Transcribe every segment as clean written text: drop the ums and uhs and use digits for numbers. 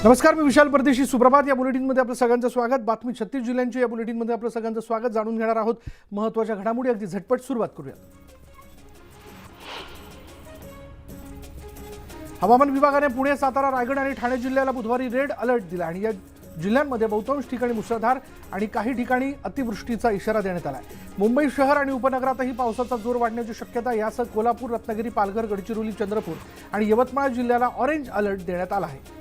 नमस्कार, मी विशाल परदेशी. सुप्रभात. या बुलेटिनमध्ये आपलं सगळ्यांचं स्वागत. बातमी 36 जिल्ह्यांची. या बुलेटिनमध्ये आपलं सगळ्यांचं स्वागत. जाणून घेणार आहोत महत्त्वाच्या घडामोडी. अगदी झटपट सुरुवात करूया. हवामान विभागाने पुणे, सातारा, रायगड आणि ठाणे जिल्ह्याला बुधवारी रेड अलर्ट दिला आणि या जिल्ह्यांमध्ये बहुतांश ठिकाणी मुसळधार आणि काही ठिकाणी अतिवृष्टीचा इशारा देण्यात आला आहे. मुंबई शहर आणि उपनगरातही पावसाचा जोर वाढण्याची शक्यता. यासह कोल्हापूर, रत्नागिरी, पालघर, गडचिरोली, चंद्रपूर आणि यवतमाळ जिल्ह्याला ऑरेंज अलर्ट देण्यात आला आहे.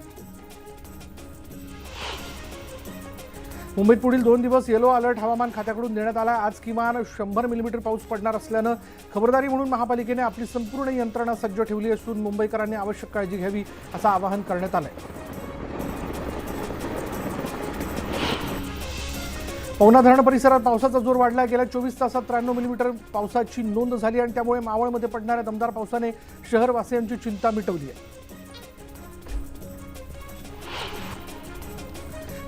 मुंबईत पुढील 2 दिवस येलो अलर्ट हवामान खात्याकडून देण्यात आला. आज किमान 100 मिलीमीटर पाऊस पडणार असल्यानं खबरदारी म्हणून महापालिकेने आपली संपूर्ण यंत्रणा सज्ज ठेवली असून मुंबईकरांनी आवश्यक काळजी घ्यावी असं आवाहन करण्यात आलंय. पवना धरण परिसरात पावसाचा जोर वाढला. गेल्या 24 तासात 93 मिलीमीटर पावसाची नोंद झाली आणि त्यामुळे मावळमध्ये पडणाऱ्या दमदार पावसाने शहरवासियांची चिंता मिटवली आहे.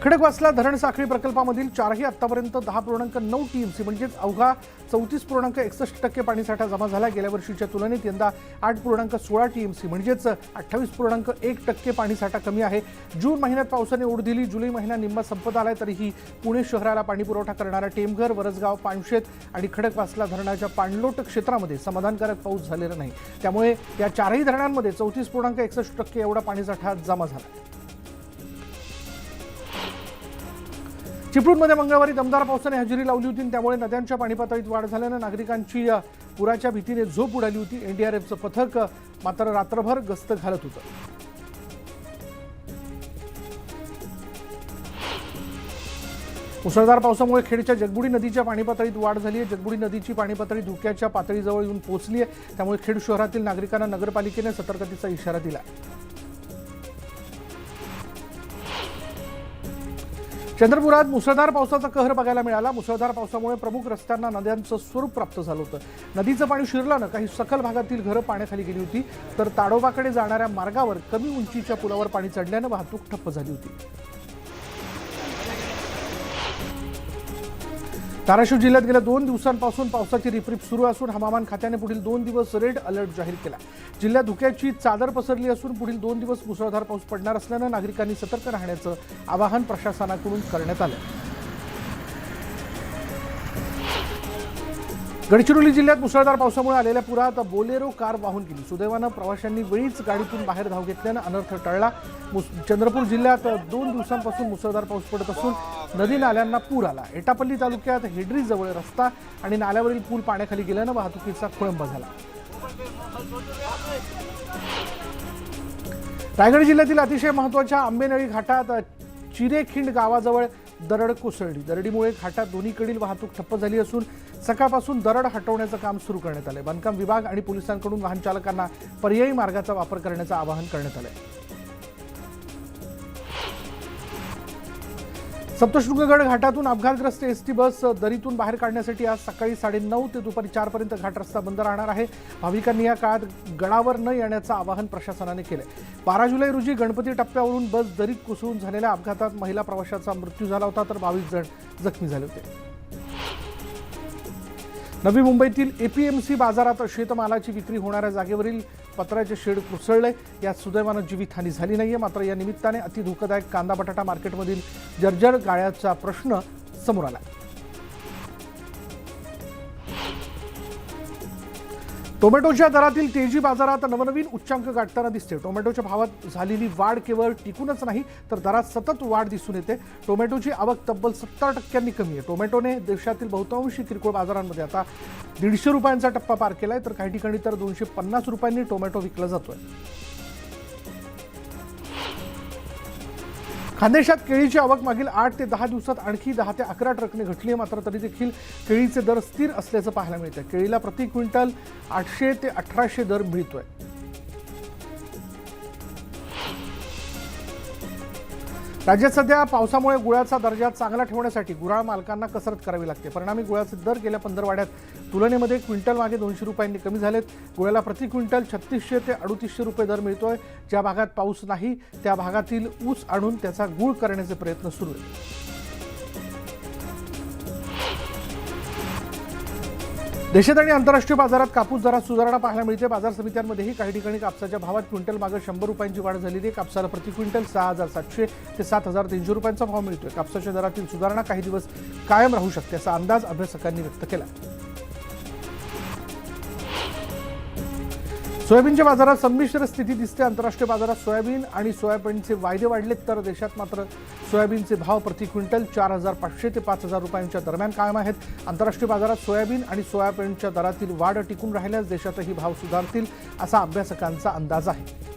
खडकवासला धरण साखळी प्रकल्पामधील 4ही आतापर्यंत 10.9 टीएमसी म्हणजेच अवघा 34.61% पाणीसाठा जमा झाला. गेल्या वर्षीच्या तुलनेत यंदा 8.16 टीएमसी म्हणजेच 28.1% पाणीसाठा कमी आहे. जून महिन्यात पावसाने ओढ दिली. जुलै महिना निम्मा संपत आलाय तरीही पुणे शहराला पाणीपुरवठा करणाऱ्या टेमघर, वरसगाव, पानशेत आणि खडकवासला धरणाच्या पाणलोट क्षेत्रामध्ये समाधानकारक पाऊस झालेला नाही. त्यामुळे या 4ही धरणांमध्ये 34.61% एवढा पाणीसाठा जमा झाला. चिपळूणमध्ये मंगळवारी दमदार पावसाने हजेरी लावली होती. त्यामुळे नद्यांच्या पाणीपातळीत वाढ झाल्यानं नागरिकांची पुराच्या भीतीने झोप उडाली होती. एनडीआरएफचं पथक मात्र रात्रभर गस्त घालत होतं. मुसळधार पावसामुळे खेडच्या जगबुडी नदीच्या पाणीपातळीत वाढ झाली आहे. जगबुडी नदीची पाणीपातळी धोक्याच्या पातळीजवळ येऊन पोहोचली आहे. त्यामुळे खेड शहरातील नागरिकांना नगरपालिकेने सतर्कतेचा इशारा दिला. चंद्रपुरात मुसळधार पावसाचा कहर बघायला मिळाला. मुसळधार पावसामुळे प्रमुख रस्त्यांना नद्यांचं स्वरूप प्राप्त झालं होतं. नदीचं पाणी शिरल्यानं काही सखल भागातील घरं पाण्याखाली गेली होती. तर ताडोबाकडे जाणाऱ्या मार्गावर कमी उंचीच्या पुलावर पाणी चढल्यानं वाहतूक ठप्प झाली होती. धाराशिव जिल्ह्यात गेल्या 2 दिवसांपासून पावसाची रिपरिप सुरू असून हवामान खात्याने पुढील 2 दिवस रेड अलर्ट जाहीर केला. जिल्ह्यात धुक्याची चादर पसरली असून पुढील 2 दिवस मुसळधार पाऊस पडणार असल्यानं नागरिकांनी सतर्क राहण्याचं आवाहन प्रशासनाकडून करण्यात आलं. गडचिरोली जिल्ह्यात मुसळधार पावसामुळे आलेल्या पुरात बोलेरो कार वाहून गेली. सुदैवानं प्रवाशांनी वेळीच गाडीतून बाहेर धाव घेतल्यानं अनर्थ टळला. चंद्रपूर जिल्ह्यात 2 दिवसांपासून मुसळधार पाऊस पडत असून नदी नाल्यांना पूर आला. एटापल्ली तालुक्यात हेड्री जवळ रस्ता आणि नाल्यावरील पूल पाण्याखाली गेल्यानं वाहतुकीचा खोळंबा झाला. रायगड जिल्ह्यातील अतिशय महत्त्वाच्या आंबेनळी घाटात चिरेखिंड गावाजवळ दरड कोसळली. दरडीमुळे घाटात दोन्हीकडील वाहतूक ठप्प झाली असून सकाळपासून दरड हटवण्याचं काम सुरू करण्यात आलंय. बांधकाम विभाग आणि पोलिसांकडून वाहन चालकांना पर्यायी मार्गाचा वापर करण्याचं आवाहन करण्यात आलंय. सप्तशृंगगड घाटातून अपघातग्रस्त एसटी बस दरीतून बाहेर काढण्यासाठी आज सकाळी 9:30 ते दुपारी 4 पर्यंत घाट रस्ता बंद राहणार आहे. भाविकांनी या काळात गडावर न येण्याचं आवाहन प्रशासनाने केलंय. 12 जुलै रोजी गणपती टप्प्यावरून बस दरीत कोसळून झालेल्या अपघातात महिला प्रवाशाचा मृत्यू झाला होता तर 22 जण जखमी झाले होते. नवी मुंबईतील एपीएमसी बाजारात शेतमालाची विक्री होणाऱ्या जागेवरील पत्र्याचे शेड कोसळले. यात सुदैवानं जीवितहानी झाली नाहीये. मात्र या निमित्ताने अतिधोकादायक कांदा बटाटा मार्केटमधील जर्जर गाळ्याचा प्रश्न समोर आला. टोमॅटोच्या दरातील तेजी बाजारात नवनवीन उच्चांक गाठताना दिसते. टोमॅटोच्या भावात झालेली वाढ केवळ टिकूनच नाही तर दरात सतत वाढ दिसून येते. टोमॅटोची आवक तब्बल 70% कमी आहे. टोमॅटोने देशातील बहुतांशी किरकोळ बाजारांमध्ये आता 150 रुपयांचा टप्पा पार केलाय तर काही ठिकाणी तर 250 रुपयांनी टोमॅटो विकला जातोय. खानदेशात केळीची आवक मागील 8 ते 10 दिवसात आणखी 10 ते 11 ट्रकने घटली आहे. मात्र तरी देखील केळीचे दर स्थिर असल्याचं पाहायला मिळतं. केळीला प्रति क्विंटल 800 ते 1800 दर मिळतोय. राज्यात सध्या पावसामुळे गुळाचा दर्जा चांगला ठेवण्यासाठी गुराळ मालकांना कसरत करावी लागते. परिणामी गुळाचे दर गेल्या 15 तुलनेमध्ये क्विंटल मागे 200 रुपयांनी कमी झालेत. गुळाला प्रति क्विंटल 3600 ते 3800 रुपये दर मिळतोय. ज्या भागात पाऊस नाही त्या भागातील ऊस आणून त्याचा गुळ करण्याचे प्रयत्न सुरू आहेत. देशात आणि आंतरराष्ट्रीय बाजारात कापूस दरात सुधारणा पाहायला मिळते. बाजार समित्यांमध्येही काही ठिकाणी कापसाच्या भावात क्विंटल मागे 100 रुपयांची वाढ झालेली आहे. कापसाला प्रति क्विंटल 6,700 ते 7,300 रुपयांचा भाव मिळतोय. कापसाच्या दरातील सुधारणा काही दिवस कायम राहू शकते असा अंदाज अभ्यासकांनी व्यक्त केला. सोयाबीनच्या बाजारात संमिश्र स्थिती दिसते. आंतरराष्ट्रीय बाजारात सोयाबीन आणि सोयाबीनचे वायदे वाढलेत, तर देशात मात्र सोयाबीनचे भाव प्रति क्विंटल 4,500 ते 5,000 रुपयांच्या दरम्यान कायम आहेत. आंतरराष्ट्रीय बाजारात सोयाबीन आणि सोयाबीनच्या दरातील वाढ टिकून राहिल्यास देशातही भाव सुधारतील असा अभ्यासकांचा अंदाज आहे.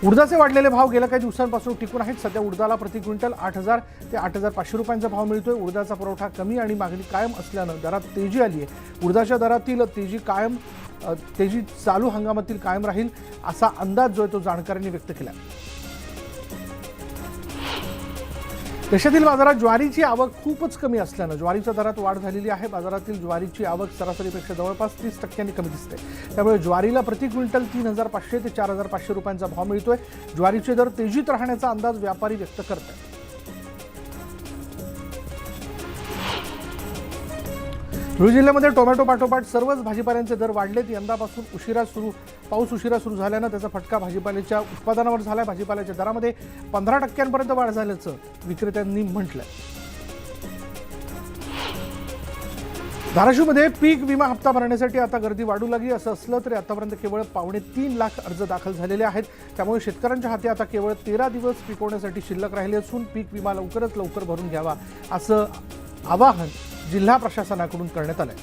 उडदाचे वाढलेले भाव गेल्या काही दिवसांपासून टिकून आहेत. सध्या उडदाला प्रति क्विंटल 8,000 ते 8,500 रुपयांचा भाव मिळतोय. उडदाचा पुरवठा कमी आणि मागणी कायम असल्यानं दरात तेजी आली आहे. उडदाच्या दरातील तेजी चालू हंगामातील कायम राहील असा अंदाज जो आहे तो जाणकारांनी व्यक्त केला. देशातील बाजारात ज्वारीची आवक खूपच कमी असल्यानं ज्वारीच्या दरात वाढ झालेली आहे. बाजारातील ज्वारीची आवक सरासरीपेक्षा जवळपास 30% कमी दिसते. त्यामुळे ज्वारीला प्रति क्विंटल 3,500 ते 4,500 रुपयांचा भाव मिळतोय. ज्वारीचे दर तेजीत राहण्याचा अंदाज व्यापारी व्यक्त करत आहेत. धुळे जिल्ह्यामध्ये टोमॅटो पाठोपाठ सर्वच भाजीपाल्यांचे दर वाढलेत. यंदापासून पाऊस उशिरा सुरू झाल्यानं त्याचा फटका भाजीपाल्याच्या उत्पादनावर झालाय. भाजीपाल्याच्या दरामध्ये 15% वाढ झाल्याचं विक्रेत्यांनी म्हटलंय. धाराशिवमध्ये पीक विमा हप्ता भरण्यासाठी आता गर्दी वाढू लागली. असं असलं तरी आतापर्यंत केवळ 2.25 लाख अर्ज दाखल झालेले आहेत. त्यामुळे शेतकऱ्यांच्या हाती आता केवळ 13 दिवस पिकवण्यासाठी शिल्लक राहिले असून पीक विमा लवकरात लवकर भरून घ्यावा असं आवाहन जिल्हा प्रशासनाकडून करण्यात आलंय.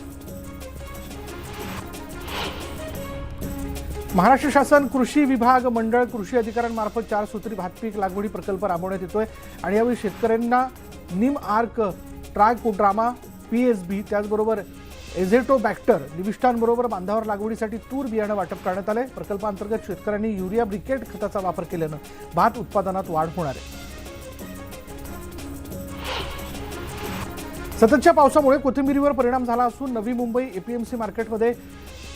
महाराष्ट्र शासन कृषी विभाग मंडळ कृषी अधिकाऱ्यांमार्फत 4 सूत्री भातपीक लागवडी प्रकल्प राबवण्यात येतोय आणि यावेळी शेतकऱ्यांना निम आर्क, ट्रायकोड्रामा, PSB त्याचबरोबर एझेटोबॅक्टर निविष्ठांबरोबर बांधावर लागवडीसाठी तूर बियाणं वाटप करण्यात आलंय. प्रकल्पांतर्गत शेतकऱ्यांनी युरिया ब्रिकेट खताचा वापर केल्यानं भात उत्पादनात वाढ होणार आहे. सततच्या पावसामुळे कोथिंबिरीवर परिणाम झाला असून नवी मुंबई APMC मार्केटमध्ये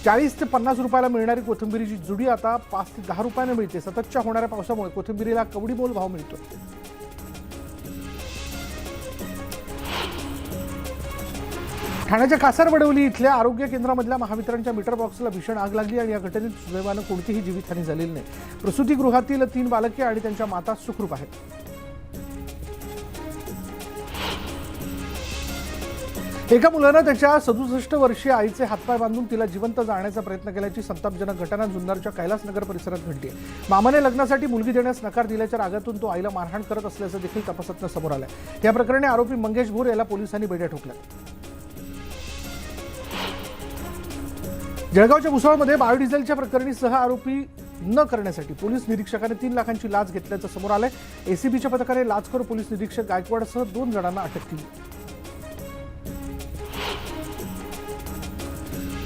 40 ते 50 रुपयाला मिळणारी कोथिंबिरीची जुडी आता 5 ते 10 रुपयाने मिळते. सततच्या होणाऱ्या पावसामुळे कोथिंबिरीला कवडीमोल भाव मिळतो. ठाण्याच्या कासारवडवली इथल्या आरोग्य केंद्रामधल्या महावितरणच्या मीटर बॉक्सला भीषण आग लागली आणि या घटनेत सुदैवानं कोणतीही जीवितहानी झालेली नाही. प्रसूतीगृहातील 3 बालके आणि त्यांच्या माता सुखरूप आहेत. एका मुलानं त्याच्या 67 वर्षीय आईचे हातपाय बांधून तिला जिवंत जाळण्याचा प्रयत्न केल्याची संतापजनक घटना जुन्नरच्या कैलासनगर परिसरात घडली आहे. मामाने लग्नासाठी मुलगी देण्यास नकार दिल्याच्या रागातून तो आईला मारहाण करत असल्याचं देखील तपासातनं समोर आलंय. या प्रकरणी आरोपी मंगेश भोर याला पोलिसांनी बेड्या ठोकल्या. जळगावच्या भुसावळमध्ये बायोडिझेलच्या प्रकरणी सह आरोपी न करण्यासाठी पोलीस निरीक्षकाने 3 लाखांची लाच घेतल्याचं समोर आलंय. ACBच्या पथकाने लाचखोर पोलीस निरीक्षक गायकवाडसह 2 जणांना अटक केली.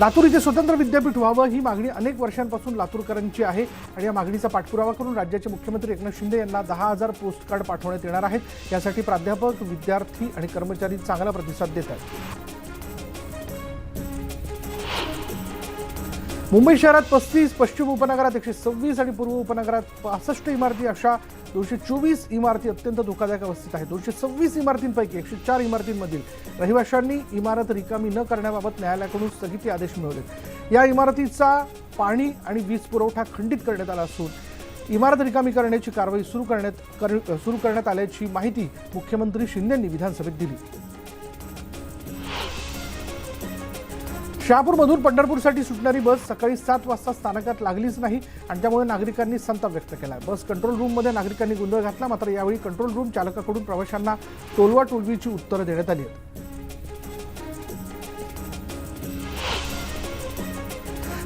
लातूर इथे स्वतंत्र विद्यापीठ व्हावं ही मागणी अनेक वर्षांपासून लातूरकरांची आहे आणि या मागणीचा पाठपुरावा करून राज्याचे मुख्यमंत्री एकनाथ शिंदे यांना 10,000 पोस्टकार्ड पाठवण्यात येणार आहेत. यासाठी प्राध्यापक, विद्यार्थी आणि कर्मचारी चांगला प्रतिसाद देत आहेत. मुंबई शहरात 35, पश्चिम उपनगरात 126 आणि पूर्व उपनगरात 65 इमारती अशा 224 इमारती अत्यंत धोकादायक अवस्थेत आहेत. 226 इमारतींपैकी 104 इमारतींमधील रहिवाशांनी इमारत रिकामी न करण्याबाबत न्यायालयाकडून स्थगिती आदेश मिळवले. या इमारतीचा पाणी आणि वीज पुरवठा खंडित करण्यात आला असून इमारत रिकामी करण्याची कारवाई सुरू करण्यात आल्याची माहिती मुख्यमंत्री शिंदेंनी विधानसभेत दिली. शहापूरमधून पंढरपूरसाठी सुटणारी बस सकाळी 7 वाजता स्थानकात लागलीच नाही आणि त्यामुळे नागरिकांनी संताप व्यक्त केला. बस कंट्रोल रूममध्ये नागरिकांनी गोंधळ घातला. मात्र यावेळी कंट्रोल रूम चालकाकडून प्रवाशांना टोलवाटोलवीची उत्तरं देण्यात आली आहेत.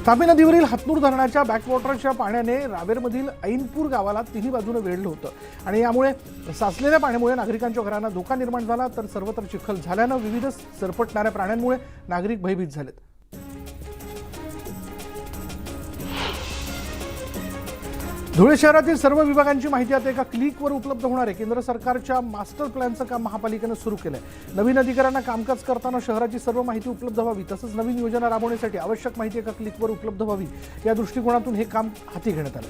तापी नदीवरील हतनूर धरणाच्या बॅकवॉटरच्या पाण्याने रावेरमधील ऐनपूर गावाला तिन्ही बाजूने वेढलं होतं आणि यामुळे साचलेल्या पाण्यामुळे नागरिकांच्या घरांना धोका निर्माण झाला. तर सर्वत्र चिखल झाल्यानं विविध सरपटणाऱ्या प्राण्यांमुळे नागरिक भयभीत झालेत. धुळे शहरातील सर्व विभागांची माहिती आता एका क्लिकवर उपलब्ध होणार आहे. केंद्र सरकारच्या मास्टर प्लॅनचं काम महापालिकेनं सुरू केलंय. नवीन अधिकाऱ्यांना कामकाज करताना शहराची सर्व माहिती उपलब्ध व्हावी तसंच नवीन योजना राबवण्यासाठी आवश्यक माहिती एका क्लिकवर उपलब्ध व्हावी या दृष्टिकोनातून हे काम हाती घेण्यात आलं.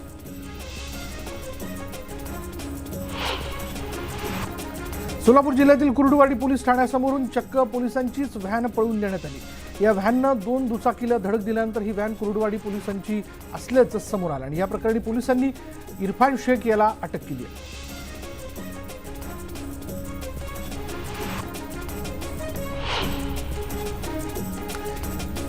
सोलापूर जिल्ह्यातील कुर्डुवाडी पोलीस ठाण्यासमोरून चक्क पोलिसांचीच व्हॅन पळवून देण्यात आली। या व्हॅननं 2 दुचाकीला धडक दिल्यानंतर ही व्हॅन कुर्डुवाडी पोलिसांची असल्याचं समोर आलं आणि या प्रकरणी पोलिसांनी इरफान शेख याला अटक केली आहे।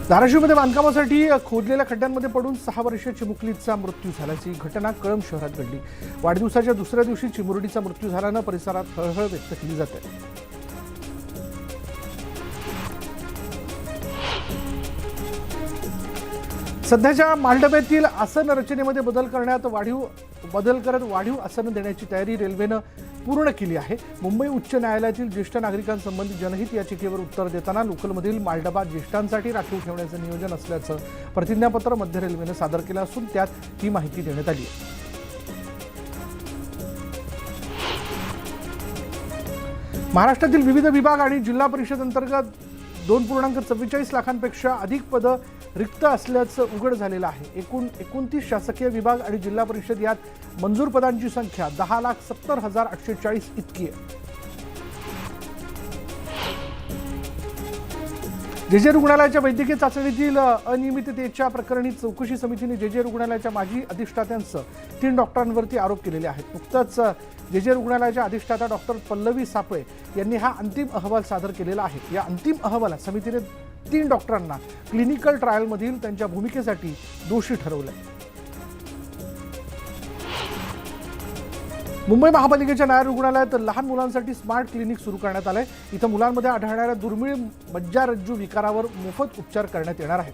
धाराशिवमध्ये बांधकामासाठी खोदलेल्या खड्ड्यांमध्ये पडून 6 वर्षीय चिमुकलीचा मृत्यू झाल्याची घटना कळंब शहरात घडली। वाढदिवसाच्या दुसऱ्या दिवशी चिमुरडीचा मृत्यू झाल्यानं परिसरात हळहळ व्यक्त केली जाते। सध्याच्या मालडब्यातील आसन रचनेमध्ये बदल करत वाढीव आसन देण्याची तयारी रेल्वेनं पूर्ण केली आहे। मुंबई उच्च न्यायालयातील ज्येष्ठ नागरिकांसंबंधी जनहित याचिकेवर उत्तर देताना लोकलमधील मालडबा ज्येष्ठांसाठी राखीव ठेवण्याचं नियोजन असल्याचं प्रतिज्ञापत्र मध्य रेल्वेनं सादर केलं असून त्यात ही माहिती देण्यात आली आहे। महाराष्ट्रातील विविध विभाग आणि जिल्हा परिषद अंतर्गत 2.44 लाखांपेक्षा अधिक पदं रिक्त असल्याचं उघड झालेलं आहे। एकूण 29 शासकीय विभाग आणि जिल्हा परिषद यात मंजूर पदांची संख्या 10,70,840 इतकी आहे। जेजे रुग्णालयाच्या वैद्यकीय चाचणीतील अनियमिततेच्या प्रकरणी चौकशी समितीने जेजे रुग्णालयाच्या माजी अधिष्ठात्यांसह 3 डॉक्टरांवरती आरोप केलेले आहेत। नुकताच जेजे रुग्णालयाच्या अधिष्ठाता डॉक्टर पल्लवी सापळे यांनी हा अंतिम अहवाल सादर केलेला आहे। या अंतिम अहवालात समितीने 3 डॉक्टरांना क्लिनिकल ट्रायलमधील त्यांच्या भूमिकेसाठी दोषी ठरवलं। मुंबई महापालिकेच्या नायर रुग्णालयात लहान मुलांसाठी स्मार्ट क्लिनिक सुरू करण्यात आलंय। इथं मुलांमध्ये आढळणाऱ्या दुर्मिळ मज्जारज्जू विकारावर मोफत उपचार करण्यात येणार आहेत।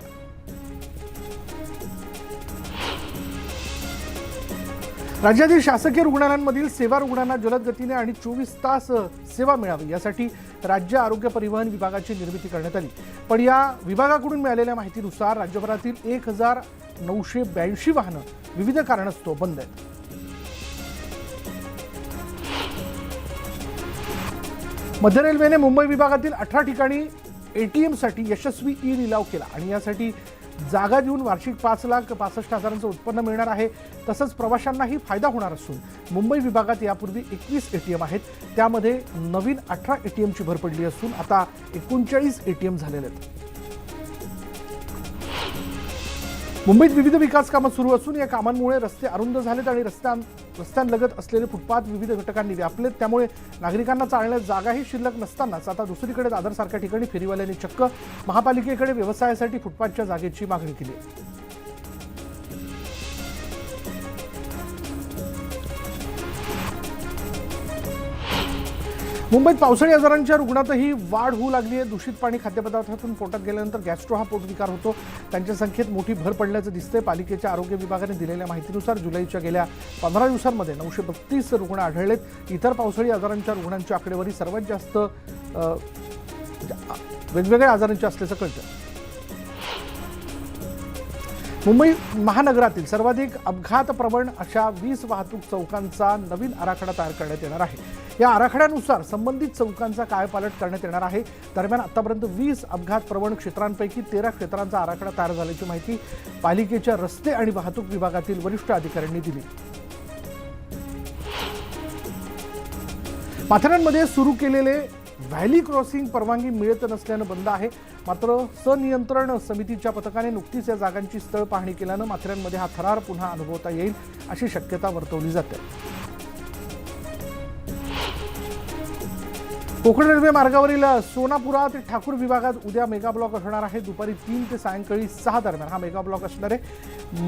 राज्यातील शासकीय रुग्णालयांमधील सेवा रुग्णांना जलद गतीने आणि 24 तास सेवा मिळावी यासाठी राज्य आरोग्य परिवहन विभागाची निर्मिती करण्यात आली। पण या विभागाकडून मिळालेल्या माहितीनुसार राज्यभरातील 1982 वाहनं विविध कारणास्तव बंद आहेत। मध्य रेल्वेने मुंबई विभागातील 18 ठिकाणी एटीएमसाठी यशस्वी ई लिलाव केला आणि यासाठी जागा देऊन वार्षिक 5,65,000चं उत्पन्न मिळणार आहे। तसंच प्रवाशांनाही फायदा होणार असून मुंबई विभागात यापूर्वी 21 एटीएम आहेत, त्यामध्ये नवीन 18 एटीएमची भर पडली असून आता 39 एटीएम झालेले आहेत। मुंबईत विविध विकास कामं सुरू असून या कामांमुळे रस्ते अरुंद झालेत आणि रस्त्यांलगत असलेले फुटपाथ विविध घटकांनी व्यापलेत। त्यामुळे नागरिकांना चालण्यास जागाही शिल्लक नसतानाच आता दुसरीकडे दादरसारख्या ठिकाणी फेरीवाल्यांनी चक्क महापालिकेकडे व्यवसायासाठी फुटपाथच्या जागेची मागणी केली आहे। मुंबईत पावसाळी आजारांच्या रुग्णातही वाढ होऊ लागली आहे। दूषित पाणी खाद्यपदार्थातून पोटात गेल्यानंतर गॅस्ट्रो हा पोटविकार होतो, त्यांच्या संख्येत मोठी भर पडल्याचं दिसतंय। पालिकेच्या आरोग्य विभागाने दिलेल्या माहितीनुसार जुलैच्या गेल्या 15 दिवसांमध्ये 932 रुग्ण आढळलेत। इतर पावसाळी आजारांच्या रुग्णांची आकडेवारी सर्वात जास्त वेगवेगळ्या आजारांची असल्याचं कळतं। मुंबई महानगरातील सर्वाधिक अपघातप्रवण अशा 20 वाहतूक चौकांचा नवीन आराखडा तयार करण्यात येणार आहे। या आराखड्यानुसार संबंधित चौकांचा कायापालट करण्यात येणार आहे। दरम्यान आतापर्यंत 20 अपघातप्रवण क्षेत्रांपैकी 13 क्षेत्रांचा आराखडा तयार झाल्याची माहिती पालिकेच्या रस्ते आणि वाहतूक विभागातील वरिष्ठ अधिकाऱ्यांनी दिली। माथेरानमध्ये सुरू केलेले व्हॅली क्रॉसिंग परवानगी मिळत नसल्यानं बंद आहे। मात्र सनियंत्रण समितीच्या पथकाने नुकतीच या जागांची स्थळ पाहणी केल्यानं माथेरानमध्ये हा थरार पुन्हा अनुभवता येईल अशी शक्यता वर्तवली जाते। कोकण रेल्वे मार्गावरील सोनापुरा ते ठाकूर विभागात उद्या मेगा ब्लॉक असणार आहे। दुपारी 3 ते सायंकाळी 6 दरम्यान हा मेगा ब्लॉक असणार आहे।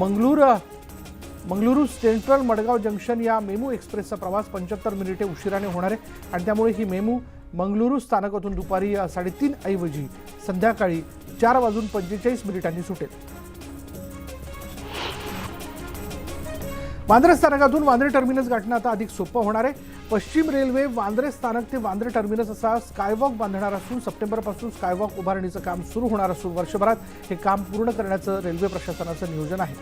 मंगळुरू सेंट्रल मडगाव जंक्शन या मेमू एक्सप्रेसचा प्रवास 75 मिनिटे उशिराने होणार आहे आणि त्यामुळे ही मेमू मंगळुरू स्थानकातून दुपारी 3:30 ऐवजी संध्याकाळी 4:45 सुटेल। वांद्रे स्थानकातून वांद्रे टर्मिनस गाठणं आता अधिक सोपं होणार आहे। पश्चिम रेल्वे वांद्रे स्थानक ते वांद्रे टर्मिनस असा स्कायवॉक बांधणार असून सप्टेंबरपासून स्कायवॉक उभारणीचं काम सुरू होणार असून वर्षभरात हे काम पूर्ण करण्याचं रेल्वे प्रशासनाचं नियोजन आहे।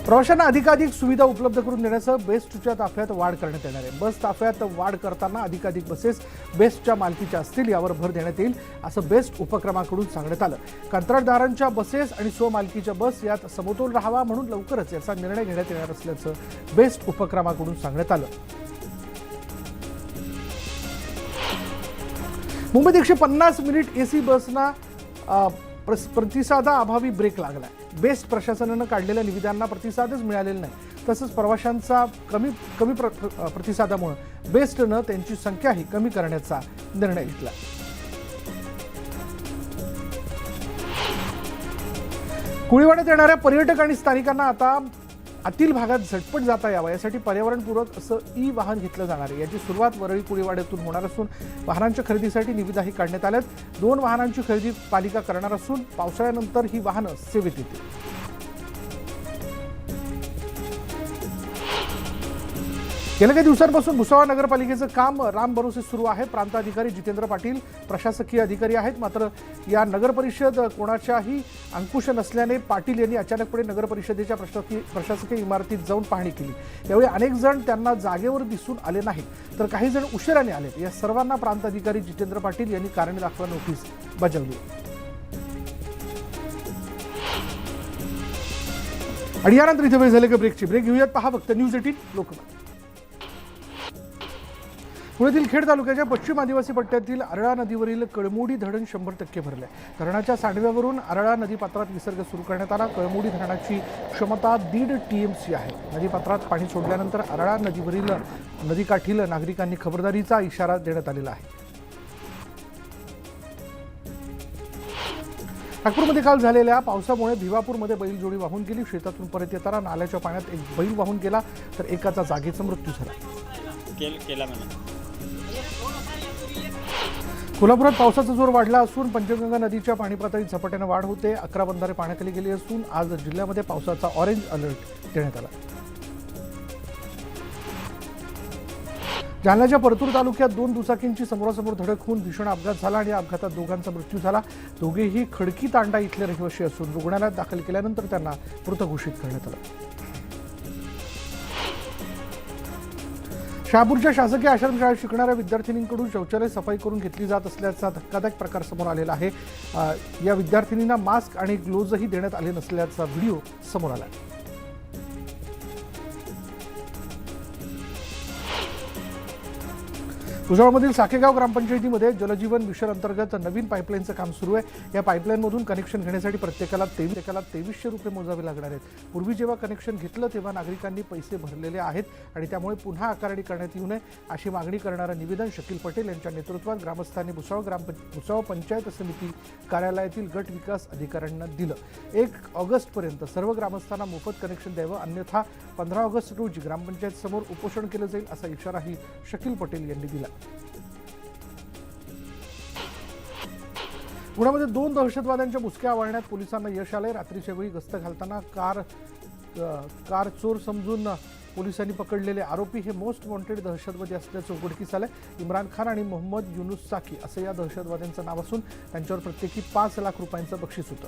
प्रवाशांना अधिकाधिक सुविधा उपलब्ध करून देण्यासह बेस्टच्या ताफ्यात वाढ करण्यात येणार आहे. बस ताफ्यात वाढ करताना अधिकाधिक बसेस बेस्टच्या मालकीच्या असतील यावर भर देण्यात येईल असं बेस्ट उपक्रमाकडून सांगण्यात आलं. कंत्राटदारांच्या बसेस आणि स्वमालकीच्या बस यात समतोल राहावा म्हणून लवकरच याचा निर्णय घेण्यात येणार असल्याचं बेस्ट उपक्रमाकडून सांगण्यात आलं. मुंबईत 150 मिनिट एसी बसना प्रतिसादाअभावी ब्रेक लागला. बेस्ट प्रशासनानं काढलेल्या निविदांना प्रतिसादच मिळालेला नाही. तसंच प्रवाशांचा कमी प्रतिसादामुळे बेस्टनं त्यांची संख्याही कमी करण्याचा निर्णय घेतला. कुळीवाड्यात येणाऱ्या पर्यटक आणि स्थानिकांना आता आतील भागात झटपट जाता यावं यासाठी पर्यावरणपूरक असं ई वाहन घेतलं जाणार आहे. याची सुरुवात वरळी कुळीवाड्यातून होणार असून वाहनांच्या खरेदीसाठी निविदाही काढण्यात आल्यात. 2 वाहनांची खरेदी पालिका करणार असून पावसाळ्यानंतर ही वाहनं सेवेत येतील. गेल्या काही दिवसांपासून भुसावळ नगरपालिकेचं काम रामभरोसे सुरू आहे. प्रांताधिकारी जितेंद्र पाटील प्रशासकीय अधिकारी आहेत. मात्र या नगरपरिषद कोणाच्याही अंकुश नसल्याने पाटील यांनी अचानकपणे नगरपरिषदेच्या प्रशासकीय इमारतीत जाऊन पाहणी केली. यावेळी अनेक जण त्यांना जागेवर दिसून आले नाहीत तर काही जण उशिराने आलेत. या सर्वांना प्रांताधिकारी जितेंद्र पाटील यांनी कारणे दाखवा नोटीस बजावली. आणि यानंतर इथे वेळ झाले का ब्रेकची. ब्रेक घेऊयात. पहा फक्त न्यूज 18 लोकमत. पुण्यातील खेड तालुक्याच्या पश्चिम आदिवासी पट्ट्यातील अरळा नदीवरील कळमोडी धरण 100% भरले. धरणाच्या सांडव्यावरून अरळा नदीपात्रात विसर्ग सुरू करण्यात आला. कळमोडी धरणाची क्षमता 1.5 TMC आहे. नदीपात्रात पाणी सोडल्यानंतर अरळा नदीवरील नदीकाठील नागरिकांनी खबरदारीचा इशारा देण्यात आलेला आहे. नागपूरमध्ये काल झालेल्या पावसामुळे भिवापूरमध्ये बैलजोडी वाहून गेली. शेतातून परत येताना नाल्याच्या पाण्यात एक बैल वाहून गेला तर एकाचा जागीचा मृत्यू झाला. कोल्हापुरात पावसाचा जोर वाढला असून पंचगंगा नदीच्या पाणी पातळीत झपाट्याने वाढ होते. 11 बंधारे पाण्याखाली गेली असून आज जिल्ह्यामध्ये पावसाचा ऑरेंज अलर्ट देण्यात आला. जालन्याच्या परतूर तालुक्यात 2 दुचाकींची समोरासमोर धडक होऊन भीषण अपघात झाला आणि या अपघातात दोघांचा मृत्यू झाला. दोघेही खडकी तांडा इथले रहिवासी असून रुग्णालयात दाखल केल्यानंतर त्यांना मृत घोषित करण्यात आलं. शहापूरच्या शासकीय आश्रमशाळेत शिकणाऱ्या विद्यार्थिनींकडून शौचालय सफाई करून घेतली जात असल्याचा धक्कादायक प्रकार समोर आलेला आहे. या विद्यार्थिनींना मास्क आणि ग्लोव्हजही देण्यात आले नसल्याचा व्हिडिओ समोर आला. भुसावळमधील साखेगाव ग्रामपंचायतीमध्ये जलजीवन मिशन अंतर्गत नवीन पाईपलाईनचं काम सुरू आहे. या पाईपलाईनमधून कनेक्शन घेण्यासाठी प्रत्येकाला 2300 रुपये मोजावे लागणार आहेत. पूर्वी जेव्हा कनेक्शन घेतलं तेव्हा नागरिकांनी पैसे भरलेले आहेत आणि त्यामुळे पुन्हा आकारणी करण्यात येऊ नये अशी मागणी करणारं निवेदन शकील पटेल यांच्या नेतृत्वात ग्रामस्थांनी भुसावळ पंचायत समिती कार्यालयातील गट विकास अधिकाऱ्यांना दिलं. 1 ऑगस्टपर्यंत सर्व ग्रामस्थांना मोफत कनेक्शन द्यावं, अन्यथा 15 ऑगस्ट रोजी ग्रामपंचायत समोर उपोषण केलं जाईल असा इशाराही शकील पटेल यांनी दिला. पुण्यामध्ये 2 दहशतवाद्यांच्या मुसक्या आवळण्यात पोलिसांना यश आलंय. रात्रीच्या वेळी गस्त घालताना कार चोर समजून पोलिसांनी पकडलेले आरोपी हे मोस्ट वॉन्टेड दहशतवादी असल्याचं उघडकीस आलंय. इम्रान खान आणि मोहम्मद युनुस साकी असं या दहशतवाद्यांचं नाव असून त्यांच्यावर प्रत्येकी 5 लाख रुपयांचं बक्षीस होतं.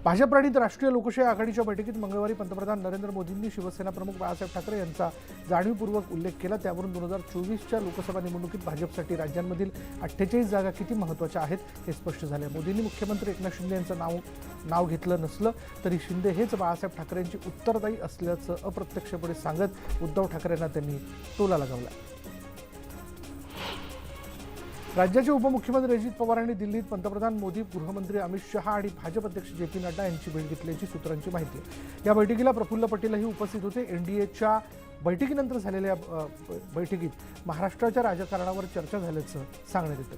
भाजप प्रणित राष्ट्रीय लोकशाही आघाडीच्या बैठकीत मंगळवारी पंतप्रधान नरेंद्र मोदींनी शिवसेना प्रमुख बाळासाहेब ठाकरे यांचा जाणीवपूर्वक उल्लेख केला. त्यावरून 2024च्या लोकसभा निवडणुकीत भाजपसाठी राज्यांमधील 48 जागा किती महत्त्वाच्या आहेत हे स्पष्ट झाले. मोदींनी मुख्यमंत्री एकनाथ शिंदे यांचं नाव घेतलं नसलं तरी शिंदे हेच बाळासाहेब ठाकरेंची उत्तरदायी असल्याचं अप्रत्यक्षपणे सांगत उद्धव ठाकरेंना त्यांनी टोला लगावला. राज्याचे उपमुख्यमंत्री अजित पवारांनी दिल्लीत पंतप्रधान मोदी, गृहमंत्री अमित शहा आणि भाजप अध्यक्ष JP नड्डा यांची भेट घेतल्याची सूत्रांची माहिती आहे. या बैठकीला प्रफुल्ल पटेलही उपस्थित होते. NDAच्या बैठकीनंतर झालेल्या बैठकीत महाराष्ट्राच्या राजकारणावर चर्चा झाल्याचं सांगण्यात येतं.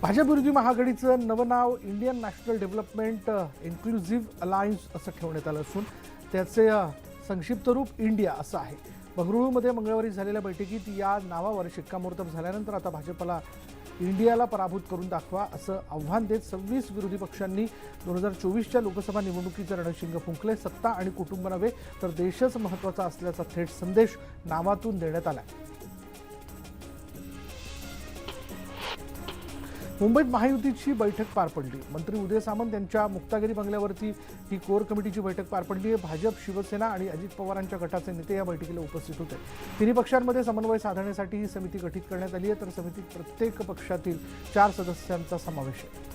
भाजप विरोधी महाआघाडीचं नवं नाव Indian national development inclusive alliance असं ठेवण्यात आलं असून त्याचे संक्षिप्त रूप इंडिया असं आहे. बंगळुरूमध्ये मंगळवारी झालेल्या बैठकीत या नावावर शिक्कामोर्तब झाल्यानंतर आता भाजपला इंडियाला पराभूत करून दाखवा असं आव्हान देत 26 विरोधी पक्षांनी 2024च्या लोकसभा निवडणुकीचे रणशिंग फुंकले. सत्ता आणि कुटुंब नव्हे तर देशच महत्त्वाचा असल्याचा थेट संदेश नावातून देण्यात आला. मुंबईत महायुतीची बैठक पार पडली. मंत्री उदय सामंत यांच्या मुक्तागिरी बंगल्यावरती ही कोर कमिटीची बैठक पार पडली आहे. भाजप, शिवसेना आणि अजित पवारांच्या गटाचे नेते या बैठकीला उपस्थित होते. तिन्ही पक्षांमध्ये समन्वय साधण्यासाठी ही समिती गठीत करण्यात आली आहे. तर समितीत प्रत्येक पक्षातील 4 सदस्यांचा समावेश आहे.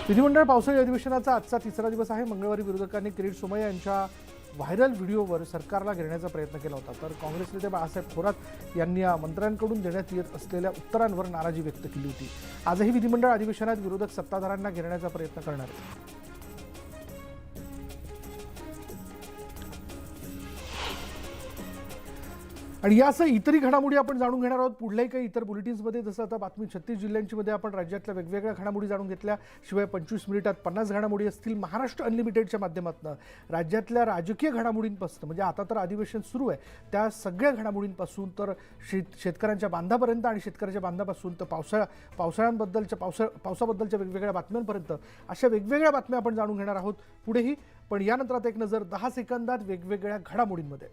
विधिमंडळ पावसाळी अधिवेशनाचा आजचा तिसरा दिवस आहे. मंगळवारी विरोधकांनी किरीट सोमय्या यांच्या व्हायरल व्हिडिओवर सरकारला घेण्याचा प्रयत्न केला होता. तर काँग्रेस नेते बाळासाहेब थोरात यांनी या मंत्र्यांकडून देण्यात येत असलेल्या उत्तरांवर नाराजी व्यक्त केली होती. आजही विधिमंडळ अधिवेशनात विरोधक सत्ताधाऱ्यांना घेण्याचा प्रयत्न करणार आहेत. आणि यासह इतरही घडामोडी आपण जाणून घेणार आहोत पुढल्याही काही इतर बुलेटिन्समध्ये. जसं आता बातमी 36 जिल्ह्यांची मध्ये आपण राज्यातल्या वेगवेगळ्या घडामोडी जाणून घेतल्या. शिवाय 25 मिनिटात 50 घडामोडी असतील. महाराष्ट्र अनलिमिटेडच्या माध्यमातून राज्यातल्या राजकीय घडामोडींपासून म्हणजे आता तर अधिवेशन सुरू आहे त्या सगळ्या घडामोडींपासून तर शेतकऱ्यांच्या बांधापर्यंत आणि शेतकऱ्याच्या बांधापासून तर पावसाबद्दलच्या वेगवेगळ्या बातम्यांपर्यंत अशा वेगवेगळ्या बातम्या आपण जाणून घेणार आहोत पुढेही. पण यानंतर आता एक नजर 10 सेकंदात वेगवेगळ्या घडामोडींमध्ये.